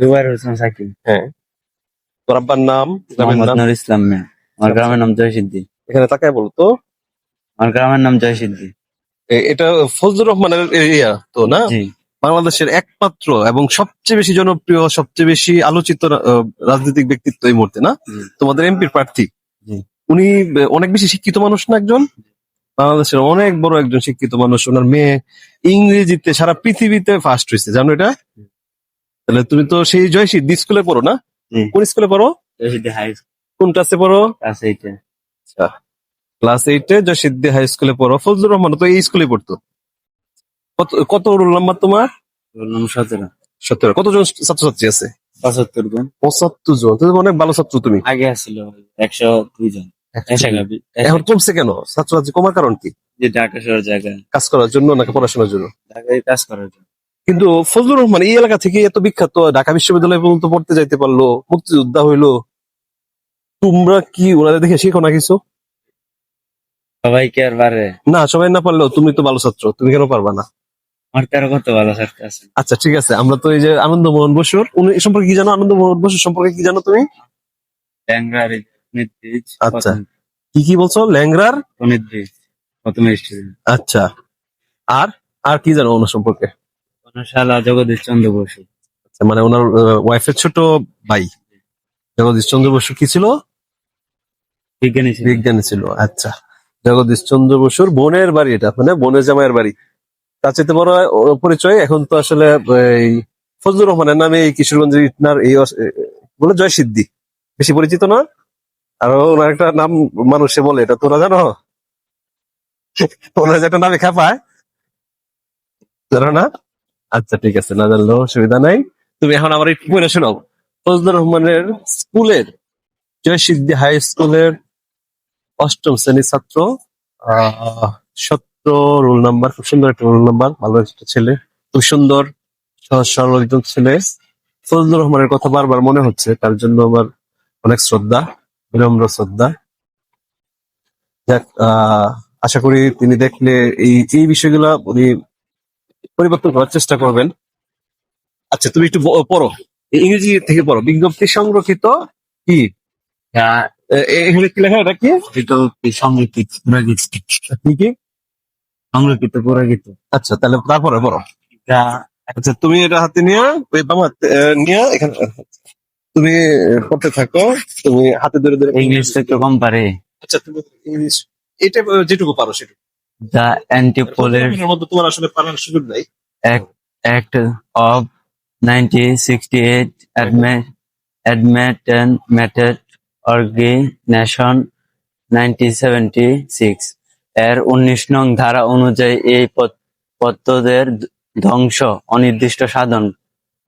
জুবাইর হোসেন সাকিব। হ্যাঁ। তোর আব্বার নাম, গ্রামের মোহাম্মদ নাম? নুর ইসলাম মিয়া। আমার গ্রামের নাম জয়সিদ্ধি। এখানে তাকায় বলো তো। আমার গ্রামের নাম জয়সিদ্ধি। এটা ফজলুর রহমানের এরিয়া তো না? জি। বাংলাদেশের একমাত্র এবং সবচেয়ে বেশি জনপ্রিয়, সবচেয়ে বেশি আলোচিত রাজনৈতিক ব্যক্তিত্ব এই মুহূর্তে না? জি। তোমাদের এমপির প্রার্থী। জি। উনি অনেক বেশি শিক্ষিত মানুষ না একজন? বাংলাদেশের অনেক বড় একজন শিক্ষিত মানুষ। ওনার মেয়ে ইংরেজিতে সারা পৃথিবীতে ফার্স্ট হয়েছে, জানো এটা? তাহলে তুমি তো সেই জয়সিদ্ধি স্কুলে পড়ো না? জি। কোন স্কুলে পড়ো? জয়সিদ্ধি হাই কোন ক্লাসে পড়ো? ক্লাস 8 এ। আচ্ছা, ক্লাস 8 এ জয়সিদ্ধি হাই স্কুলে পড়ো। ফজলুর রহমান তো এই স্কুলে পড়তো। কত কত রোল নাম্বার তোমার? Roll number 17। 17। কতজন ছাত্রছাত্রী আছে? 75 জন। 75 জন। তুমি অনেক ভালো ছাত্র তুমি। আগে আসছিল 102 জন। এখন কমছে কেন? ছাত্রছাত্রী কমার কারণ কি? যে ঢাকা শহর জায়গায় কাজ করার জন্য নাকি পড়াশোনার জন্য? ঢাকায় কাজ করার জন্য। কিন্তু ফজলুর রহমান এই এলাকা থেকে এত বিখ্যাত, ঢাকা বিশ্ববিদ্যালয় পর্যন্ত পড়তে যাইতে পারলো, মুক্তিযোদ্ধা হইলো। তোমরা কি ওনাদের দেখে শিখো না কিছু? সবাই কি আর পারে? না, সবাই না পারলেও তুমি তো ভালো ছাত্র, তুমি কেন পারবা না? আমার তেরো কত ভালো ছাত্র আছে। আচ্ছা ঠিক আছে, আমরা তো এই যে আনন্দমোহন বসুর, উনি এই সম্পর্কে কি জানো? আনন্দমোহন বসুর সম্পর্কে কি জানো তুমি? ট্যাংরার ব্রিজ। আচ্ছা, কি কি বলছো? ল্যাংরার গণিত ব্রিজ প্রথমে স্টুডেন্ট। আচ্ছা, আর আর কি জানো ওনার সম্পর্কে? শালা জগদীশ চন্দ্র বসু। আচ্ছা, মানে ওনার ওয়াইফের ছোট ভাই জগদীশ চন্দ্র বসু কি ছিল? বিজ্ঞানী ছিল। বিজ্ঞানী ছিল। আচ্ছা, জগদীশ চন্দ্র বসুর বোনের বাড়ি এটা, মানে বোনের জামাইয়ের বাড়ি। তার চাইতে বড় পরিচয় এখন তো আসলে এই ফজলুর রহমানের নামে এই কিশোরগঞ্জের ইটনার এই বলে জয়সিদ্ধি বেশি পরিচিত না? আর ওনার একটা নাম মানুষে বলে, এটা তোরা জানো? ওনার যে একটা নামে খেপায়, জানো না? আচ্ছা ঠিক আছে, না জানলেও অসুবিধা নাই। তুমি এখন আমার একটু পড়ে শোনাও। ফজলুর রহমানের স্কুলের, জয়সিদ্ধি হাই স্কুলের 8ম শ্রেণীর ছাত্র, 17 রোল নাম্বার। খুব সুন্দর একটা রোল নাম্বার, ভালো একটা ছেলে, খুব সুন্দর সহজ সরল একজন ছেলে। ফজলুর রহমানের কথা বারবার মনে হচ্ছে, তার জন্য আমার অনেক শ্রদ্ধা, বিনম্র শ্রদ্ধা। যাক, আশা করি তিনি দেখলে এই এই বিষয়গুলা উনি পরিবর্তন করার চেষ্টা করবেন। আচ্ছা, তুমি একটু পড়ো, ইংরেজি থেকে পড়ো। বিজ্ঞপ্তি সংরক্ষিত কি এখানে কি লেখা? এটা কি? সংরক্ষিত পুরাগীত। কি কি? সংরক্ষিত পুরাগীত। আচ্ছা, তাহলে তারপরে পড়ো। আচ্ছা, তুমি এটা হাতে নিয়ে নিয়ে এখানে তুমি পড়তে থাকো। তুমি হাতে ধরে ধরে ইংলিশ একটু কম পারে। আচ্ছা, তুমি ইংলিশ এটা যেটুকু পারো সেটুকু। দ্য অ্যান্টিপোলের মধ্যে তোমার আসলে পারার সুযোগ নাই। Act of 1968 Admitted Organization 1976 এর 19 নং ধারা অনুযায়ী এই পদ্ধতির ধ্বংস, অনির্দিষ্ট সাধন,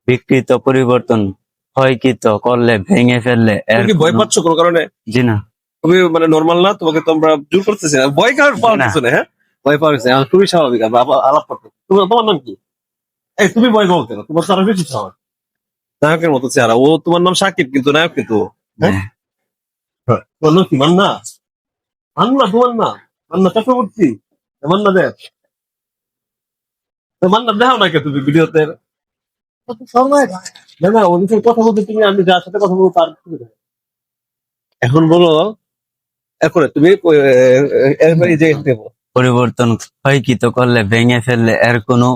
বিকৃত, পরিবর্তন, ক্ষয়কৃত করলে, ভেঙে ফেললে এর তুমি কি ভয় পাচ্ছ কোনো কারণে? জি না। তুমি মানে নর্মাল না, তোমাকে তো আমরা জোর করতেছি না, ভয় পাওয়ার না। কিছু নেই। হ্যাঁ, ভয় পাওয়ার কিছু নেই, খুবই স্বাভাবিক। আলাপ করতে তোমার নাম কি? এই তুমি ভয় পাও কেন? তোমার তো আরো বেশি স্বাভাবিক, নায়কের মতো চেহারা। ও তোমার নাম সাকিব কিন্তু নায়ক কিন্তু ও। হ্যাঁ, তোমার নাম কি? মান্না? মান্না তোমার না? মান্না চক্রবর্তী? মান্না দেব? মান্না দেখাও না কে তুমি ভিডিওতে? না না, ওদের কথা বলতে তুমি, আমি যার সাথে কথা বলবো তার এখন বলো। এরপরে তুমি এরপরে যে দেবো পরিবর্তন, ক্ষয়কৃত করলে, ভেঙে ফেললে, এর কোনো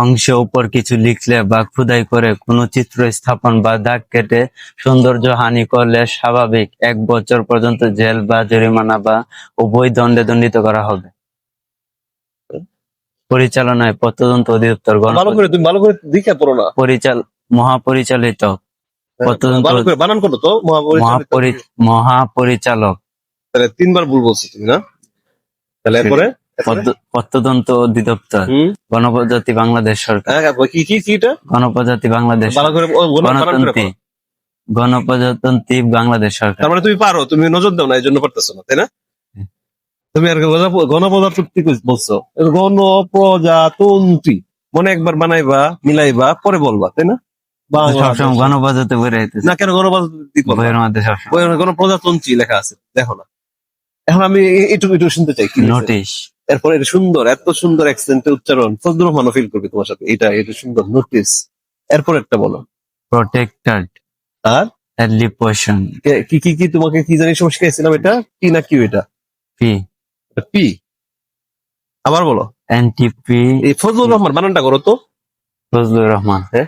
অংশে উপর কিছু লিখলে বা খোদাই করে কোনো চিত্র স্থাপন বা দাগ কেটে সৌন্দর্য হানি করলে স্বাভাবিক 1 বছর পর্যন্ত জেল বা জরিমানা বা উভয় দণ্ডে দণ্ডিত করা হবে। পরিচালনায় প্রত্যন্ত অধিদপ্তর ভালো করে তুমি ভালো করে দেখে পড়ো না। মহাপরিচালিত ভালো করে বানান করো তো। মহাপরিচালক। তাহলে 3বার ভুল বলছো তুমি না? তাহলে এরপরে প্রত্যন্ত অধিদপ্তর, গণপ্রজাতি বাংলাদেশ সরকার। কি কি কি এটা? গণপ্রজাতি বাংলাদেশ, ভালো করে গণপ্রজাতন্ত্রী বাংলাদেশ সরকার। তার মানে তুমি পারো, তুমি নজর দাও না, এই জন্য পারতেছো না, তাই না? তুমি আর গণপ্রজাতন্ত্রী বলছো, গণপ্রজাতন্ত্রী মনে একবার বানাইবা, মিলাইবা, পরে বলবা, তাই না? সবসময় গণপ্রজাতন্ত্রী বলে না, কেন গণপ্রজাতন্ত্রী? গণপ্রজাতন্ত্রী লেখা আছে, দেখো না? এখন আমি এটুকু শুনতে চাই। নোটিশ। এরপরে সুন্দর, এত সুন্দর অ্যাকসেন্টে উচ্চারণ, ফজলুর রহমানও ফিল করবে তোমার সাথে। এটা সুন্দর নোটিস। এরপর একটা বলো। protected আর early portion. কি কি কি তোমাকে কি জানি সমস্যা শিখাইছিলাম, এটা পি না কিউ? এটা P. পি। আবার বলো। NTP. এই ফজলুর রহমান বানানটা করো তো। ফজলুর রহমান। হ্যাঁ।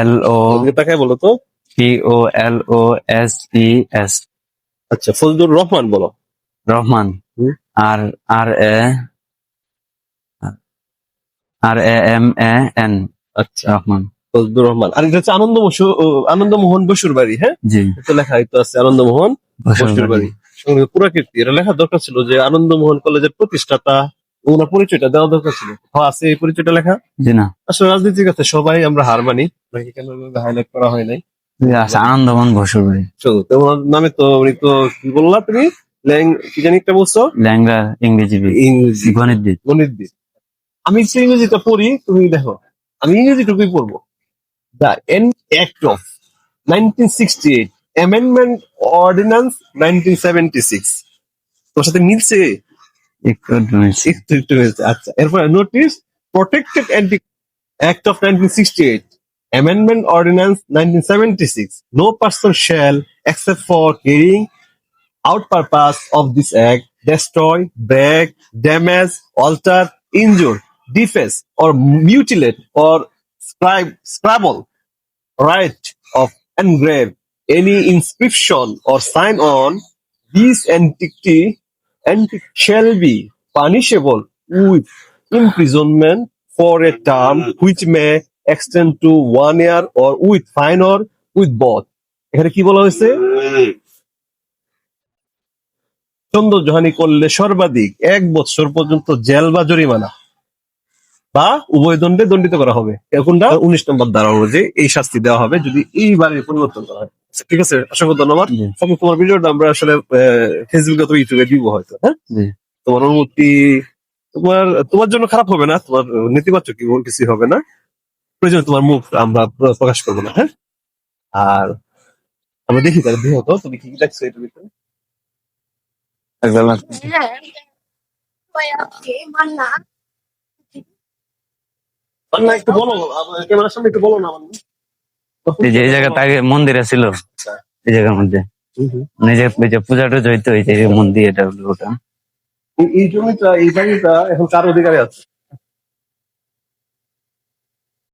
POLO. ওদিকে তাকায় বলো তো। POLOSES. আচ্ছা, ফজলুর রহমান বলো। রহমান। হুম। R RAMAN. আচ্ছা, রহমান। ফজলুর রহমান। আর এটা হচ্ছে আনন্দমোহন বসুর বাড়ি। হ্যাঁ, জি। এটা লেখা তো আছে আনন্দমোহন বসুর বাড়ি। সঙ্গে পুরাকীর্তি, এটা লেখা দরকার ছিল যে আনন্দমোহন কলেজের প্রতিষ্ঠাতা, ওনার পরিচয়টা দেওয়া দরকার ছিল। হ্যাঁ, আছে এই পরিচয়টা লেখা। জি না। আসলে রাজনীতির কাছে সবাই আমরা হার মানি, নাকি কেন হাইলাইট করা হয় নাই? জি, আছে আনন্দমন বসুর বাড়ি। তোমার নামে তো উনি তো কি বললা তুমি, কি জানি একটা বলছো, ল্যাংড়া ইংরেজিবিদ, ইংরেজি গণিতবিদ। গণিতবিদ। আমি হচ্ছে ইংরেজিটা পড়ি, তুমি দেখো আমি ইংরেজিটুকুই পড়বো। The act of 1968, amendment ordinance 1976। তোর সাথে মিলছে? একটু মিলছে। একটু একটু মিলছে। আচ্ছা, এরপরে notice protected anti act of 1968, amendment ordinance 1976, no person shall, except for carrying out purpose of this act, destroy, break, damage, alter, injure, deface, or mutilate, or scrabble, write of, engrave any inscription or sign on this entity shall be punishable with imprisonment for a term which may extend to 1 year, or with fine, or with both. এখানে কি বলা হয়েছে? সৌন্দর্যহানি করলে সর্বাধিক 1 বছর পর্যন্ত jail বা জরিমানা বা উভয় দণ্ডে দণ্ডিত করা হবে। কোনটা? 19 নম্বর ধারা অনুযায়ী এই শাস্তি দেওয়া হবে যদি এই বারের পরিবর্তন করা হয়। আচ্ছা, ঠিক আছে, অসংখ্য ধন্যবাদ। জি। আমি তোমার ভিডিওটা আমরা আসলে ফেসবুকে অথবা ইউটিউবে দিব হয়তো। হ্যাঁ, জি। তোমার অনুমতি, তোমার জন্য খারাপ হবে না, তোমার নেতিবাচক কিছু হবে না। প্রয়োজন তোমার মুখ আমরা প্রকাশ করবো না। হ্যাঁ, আর আমরা দেখি তাহলে দেখো তো তুমি কি কি দেখছো এটার ভিতরে। না, একটু বলো, ক্যামেরার সামনে একটু বলো না আমার। এই যে এই জায়গাটা আগে মন্দিরে ছিল, এই জায়গার মধ্যে এই যে পূজা টুজা হইতো, এই যে মন্দির, এটা হলো ওটা। এই জমিটা, এই বাড়িটা এখন কার অধিকারে আছে?